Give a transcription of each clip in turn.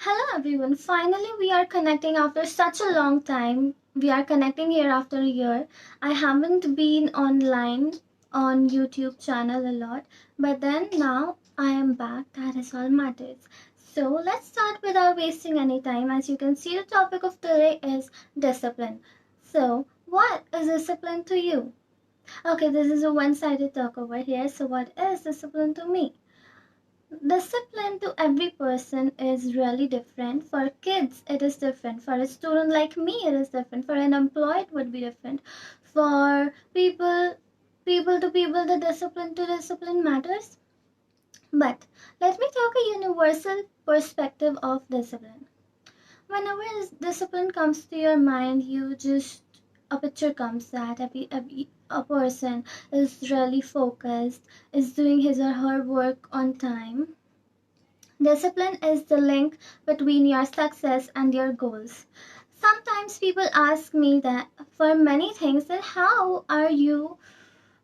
Hello everyone. Finally, we are connecting after such a long time. We are connecting here after a year. I haven't been online on YouTube channel a lot, but then now I am back. That is all matters. So let's start without wasting any time. As you can see, the topic of today is discipline. So, what is discipline to you? Okay, this is a one-sided talk over here. So, what is discipline to me? Discipline to every person is really different. For kids it is different, for a student like me it is different, for an employee it would be different, for people to people, the discipline to discipline matters. But let me talk a universal perspective of discipline. Whenever discipline comes to your mind, you just a picture comes that a person is really focused, is doing his or her work on time. Discipline is the link between your success and your goals. Sometimes people ask me that for many things that how are you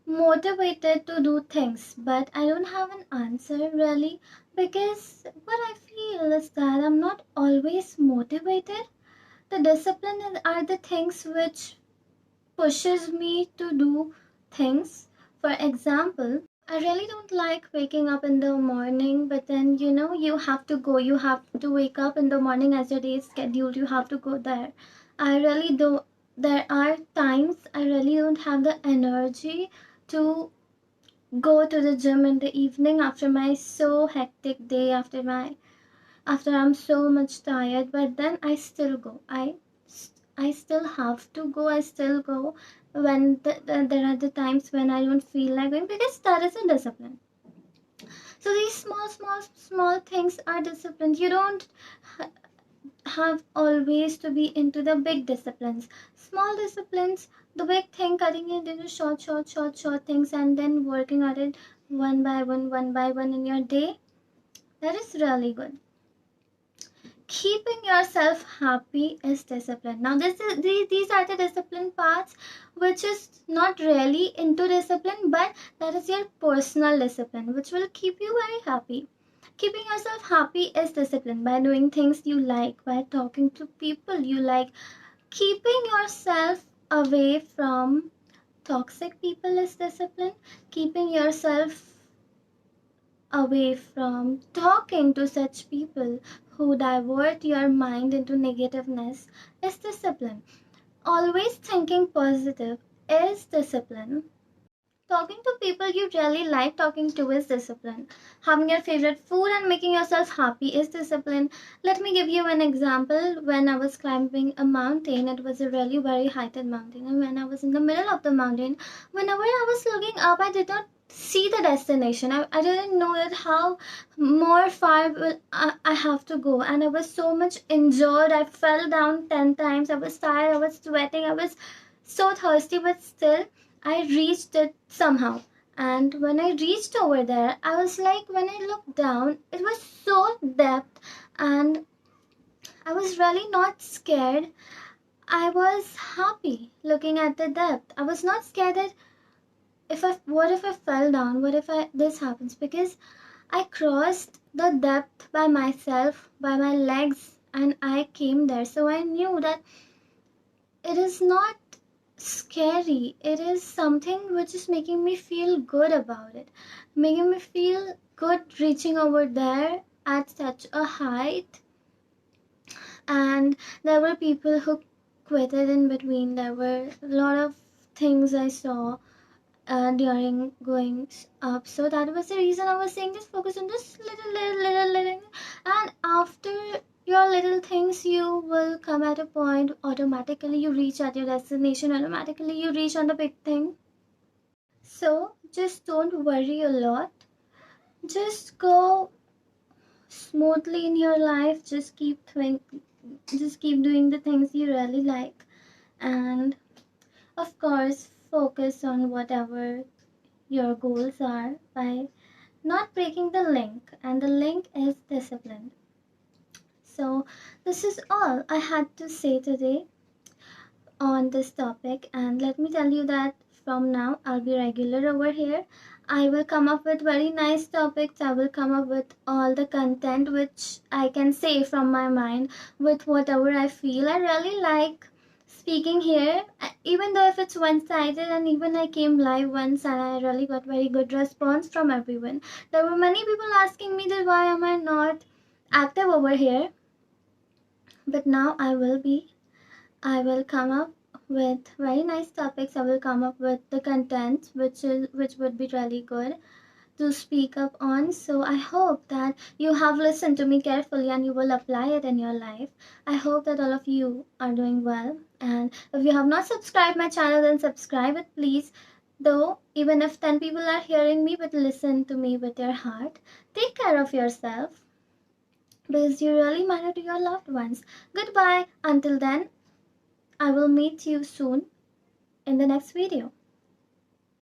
motivated to do things, but I don't have an answer really, because what I feel is that I'm not always motivated. The discipline are the things which pushes me to do things. For example, I really don't like waking up in the morning, but then you have to go. You have to wake up in the morning as your day is scheduled. You have to go there. I really don't. There are times I really don't have the energy to go to the gym in the evening after my so hectic day, after I'm so much tired, but then I still go. I still have to go. I still go when there are the times when I don't feel like going, because that is a discipline. So these small things are discipline. You don't ha- have always to be into the big disciplines. Small disciplines, the big thing, cutting it into short things and then working at it one by one in your day. That is really good. Keeping yourself happy is discipline. Now these are the discipline parts which is not really into discipline, but that is your personal discipline which will keep you very happy. Keeping yourself happy is discipline by doing things you like, by talking to people you like. Keeping yourself away from toxic people is discipline. Keeping yourself away from talking to such people who divert your mind into negativeness is discipline. Always thinking positive is discipline. Talking to people you really like talking to is discipline. Having your favorite food and making yourself happy is discipline. Let me give you an example. When I was climbing a mountain, it was a really very heighted mountain, and when I was in the middle of the mountain, whenever I was looking up, I did not see the destination. I didn't know that how more far I have to go, and I was so much injured. I fell down 10 times. I was tired, I was sweating, I was so thirsty, but still I reached it somehow. And when I reached over there, I was like, when I looked down, it was so depth, and I was really not scared. I was happy looking at the depth. I was not scared that what if I fell down? What if this happens? Because I crossed the depth by myself, by my legs, and I came there. So I knew that it is not scary. It is something which is making me feel good about it, making me feel good reaching over there at such a height. And there were people who quitted in between. There were a lot of things I saw during going up. So that was the reason I was saying just focus on this little. And after your little things, you will come at a point, automatically you reach at your destination, automatically you reach on the big thing. So just don't worry a lot. Just go smoothly in your life. Just keep doing the things you really like. And of course, focus on whatever your goals are by not breaking the link, and the link is discipline. So, this is all I had to say today on this topic, and let me tell you that from now I'll be regular over here. I will come up with very nice topics. I will come up with all the content which I can say from my mind with whatever I feel. I really like speaking here, even though if it's one-sided, and even I came live once and I really got very good response from everyone. There were many people asking me that why am I not active over here? But now I will come up with very nice topics. I will come up with the content which would be really good to speak up on. So I hope that you have listened to me carefully and you will apply it in your life. I hope that all of you are doing well. And if you have not subscribed my channel, then subscribe it please. Though even if 10 people are hearing me, but listen to me with your heart. Take care of yourself because you really matter to your loved ones. Goodbye. Until then, I will meet you soon in the next video.